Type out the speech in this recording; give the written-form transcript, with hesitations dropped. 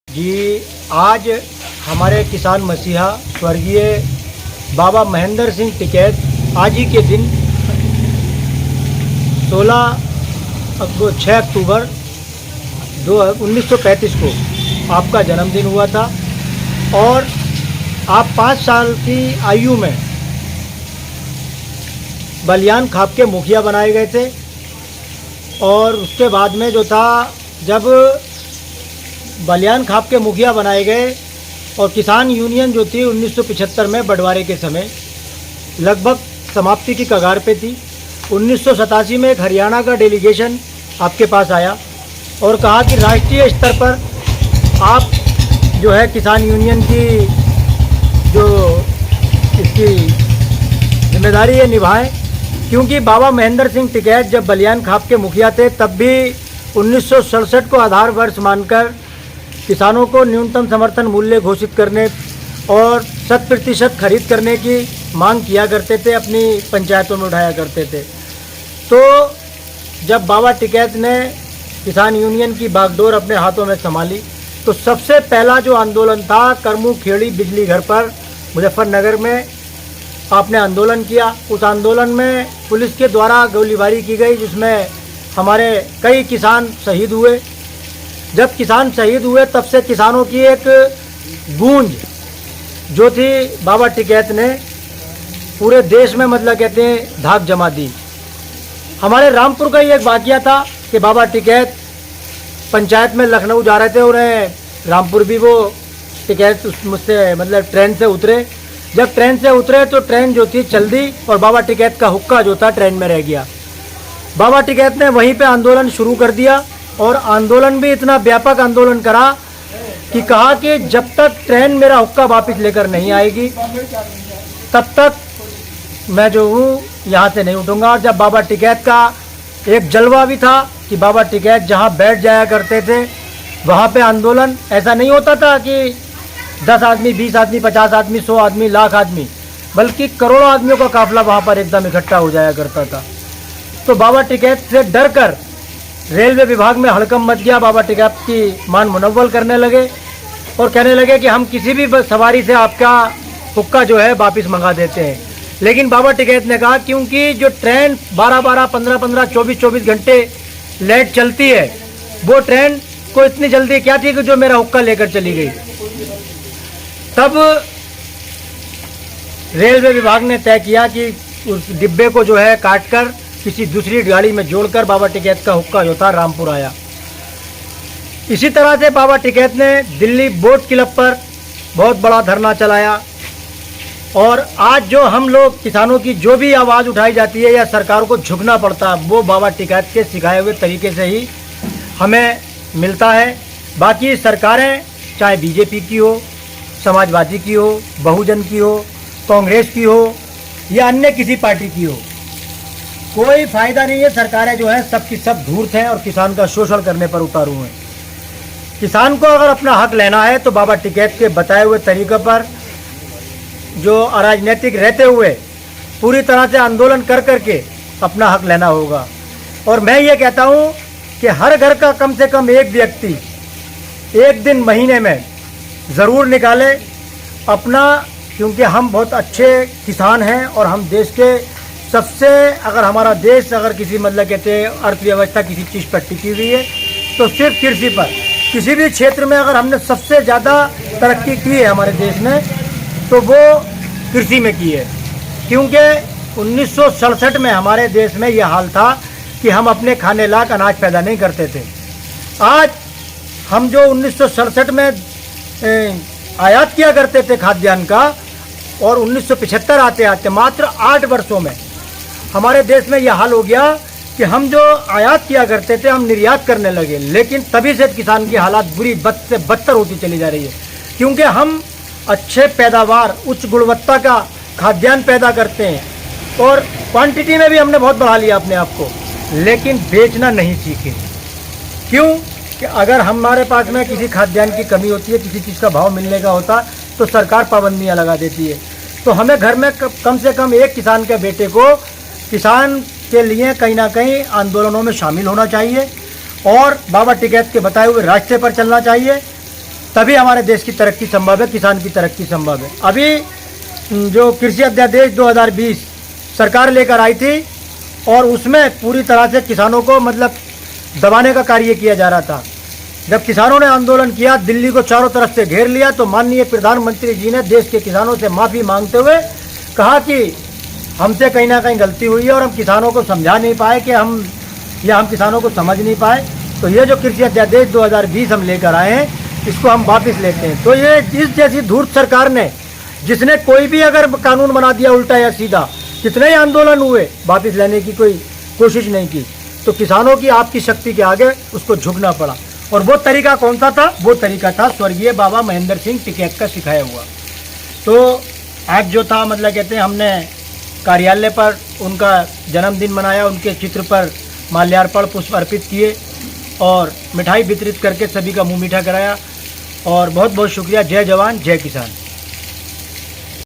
जी, आज हमारे किसान मसीहा स्वर्गीय बाबा महेंद्र सिंह टिकैत आज ही के दिन 6 अक्टूबर 1935 को आपका जन्मदिन हुआ था और आप 5 साल की आयु में बलियान खाप के मुखिया बनाए गए थे। और उसके बाद में जो था, जब बलियान खाप के मुखिया बनाए गए और किसान यूनियन जो थी 1975 में बंटवारे के समय लगभग समाप्ति की कगार पे थी। 1987 में एक हरियाणा का डेलीगेशन आपके पास आया और कहा कि राष्ट्रीय स्तर पर आप जो है किसान यूनियन की जो इसकी जिम्मेदारी है निभाएं, क्योंकि बाबा महेंद्र सिंह टिकैत जब बलियान खाप के मुखिया थे तब भी 1967 को आधार वर्ष मानकर किसानों को न्यूनतम समर्थन मूल्य घोषित करने और 100% खरीद करने की मांग किया करते थे, अपनी पंचायतों में उठाया करते थे। तो जब बाबा टिकैत ने किसान यूनियन की बागडोर अपने हाथों में संभाली तो सबसे पहला जो आंदोलन था करमू खेड़ी बिजली घर पर मुजफ्फरनगर में आपने आंदोलन किया। उस आंदोलन में पुलिस के द्वारा गोलीबारी की गई, जिसमें हमारे कई किसान शहीद हुए। जब किसान शहीद हुए तब से किसानों की एक गूंज जो थी बाबा टिकैत ने पूरे देश में मतलब कहते हैं धाक जमा दी। हमारे रामपुर का ही एक वाकया था कि बाबा टिकैत पंचायत में लखनऊ जा रहे थे, उन्हें रामपुर भी वो टिकैत मुझसे मतलब ट्रेन से उतरे। जब ट्रेन से उतरे तो ट्रेन जो थी चल दी और बाबा टिकैत का हुक्का जो था ट्रेन में रह गया। बाबा टिकैत ने वहीं पे आंदोलन शुरू कर दिया और आंदोलन भी इतना व्यापक आंदोलन करा कि कहा कि जब तक ट्रेन मेरा हुक्का वापस लेकर नहीं आएगी तब तक मैं जो हूँ यहाँ से नहीं उठूँगा। और जब बाबा टिकैत का एक जलवा भी था कि बाबा टिकैत जहाँ बैठ जाया करते थे वहाँ पे आंदोलन ऐसा नहीं होता था कि 10 आदमी, 20 आदमी, 50 आदमी, 100 आदमी, लाख आदमी, बल्कि करोड़ों आदमियों का काफिला वहाँ पर एकदम इकट्ठा हो जाया करता था। तो बाबा टिकैत से डर कर रेलवे विभाग में हड़कंप मच गया। बाबा टिकैत की मान मुनव्वल करने लगे और कहने लगे कि हम किसी भी सवारी से आपका हुक्का जो है वापस मंगा देते हैं। लेकिन बाबा टिकैत ने कहा क्योंकि जो ट्रेन 12-12, 15-15, 24-24 घंटे लेट चलती है, वो ट्रेन को इतनी जल्दी क्या थी कि जो मेरा हुक्का लेकर चली गई। तब रेलवे विभाग ने तय किया कि उस डिब्बे को जो है काटकर किसी दूसरी गाड़ी में जोड़कर बाबा टिकैत का हुक्का जो था रामपुर आया। इसी तरह से बाबा टिकैत ने दिल्ली बोट क्लब पर बहुत बड़ा धरना चलाया और आज जो हम लोग किसानों की जो भी आवाज़ उठाई जाती है या सरकार को झुकना पड़ता है वो बाबा टिकैत के सिखाए हुए तरीके से ही हमें मिलता है। बाकी सरकारें चाहे बीजेपी की हो, समाजवादी की हो, बहुजन की हो, कांग्रेस की हो या अन्य किसी पार्टी की हो, कोई फायदा नहीं है। सरकारें जो है सब की सब धूर्त हैं और किसान का शोषण करने पर उतारू हैं। किसान को अगर अपना हक लेना है तो बाबा टिकैत के बताए हुए तरीक़े पर जो अराजनीतिक रहते हुए पूरी तरह से आंदोलन कर करके अपना हक लेना होगा। और मैं ये कहता हूँ कि हर घर का कम से कम एक व्यक्ति एक दिन महीने में ज़रूर निकाले अपना, क्योंकि हम बहुत अच्छे किसान हैं और हम देश के सबसे, अगर हमारा देश अगर किसी मतलब कहते हैं अर्थव्यवस्था किसी चीज़ पर टिकी हुई है तो सिर्फ कृषि पर। किसी भी क्षेत्र में अगर हमने सबसे ज़्यादा तरक्की की है हमारे देश में तो वो कृषि में की है, क्योंकि 1967 में हमारे देश में ये हाल था कि हम अपने खाने लायक अनाज पैदा नहीं करते थे। आज हम जो 1967 में आयात किया करते थे खाद्यान्न का और 1975 आते आते मात्र 8 वर्षों में हमारे देश में यह हाल हो गया कि हम जो आयात किया करते थे हम निर्यात करने लगे। लेकिन तभी से किसान की हालात बुरी बद से बदतर होती चली जा रही है, क्योंकि हम अच्छे पैदावार, उच्च गुणवत्ता का खाद्यान्न पैदा करते हैं और क्वांटिटी में भी हमने बहुत बढ़ा लिया अपने आप को, लेकिन बेचना नहीं सीखे। क्यों कि अगर हमारे पास में किसी खाद्यान्न की कमी होती है, किसी चीज़ का भाव मिलने का होता तो सरकार पाबंदियां लगा देती है। तो हमें घर में कम से कम एक किसान के बेटे को किसान के लिए कहीं ना कहीं आंदोलनों में शामिल होना चाहिए और बाबा टिकैत के बताए हुए रास्ते पर चलना चाहिए, तभी हमारे देश की तरक्की संभव है, किसान की तरक्की संभव है। अभी जो कृषि अध्यादेश 2020 सरकार लेकर आई थी और उसमें पूरी तरह से किसानों को मतलब दबाने का कार्य किया जा रहा था। जब किसानों ने आंदोलन किया, दिल्ली को चारों तरफ से घेर लिया, तो माननीय प्रधानमंत्री जी ने देश के किसानों से माफ़ी मांगते हुए कहा कि हमसे कहीं ना कहीं गलती हुई है और हम किसानों को समझा नहीं पाए कि हम किसानों को समझ नहीं पाए। तो ये जो कृषि अध्यादेश 2020 हम लेकर आए हैं, इसको हम वापस लेते हैं। तो ये इस जैसी धूर्त सरकार ने, जिसने कोई भी अगर कानून बना दिया उल्टा या सीधा, कितने ही आंदोलन हुए, वापस लेने की कोई कोशिश नहीं की। तो किसानों की आपकी शक्ति के आगे उसको झुकना पड़ा। और वो तरीका कौन सा था? वो तरीका था स्वर्गीय बाबा महेंद्र सिंह टिकैत का सिखाया हुआ। तो आज जो था मतलब कहते हैं हमने कार्यालय पर उनका जन्मदिन मनाया, उनके चित्र पर माल्यार्पण पुष्प अर्पित किए और मिठाई वितरित करके सभी का मुंह मीठा कराया। और बहुत बहुत शुक्रिया। जय जवान जय किसान।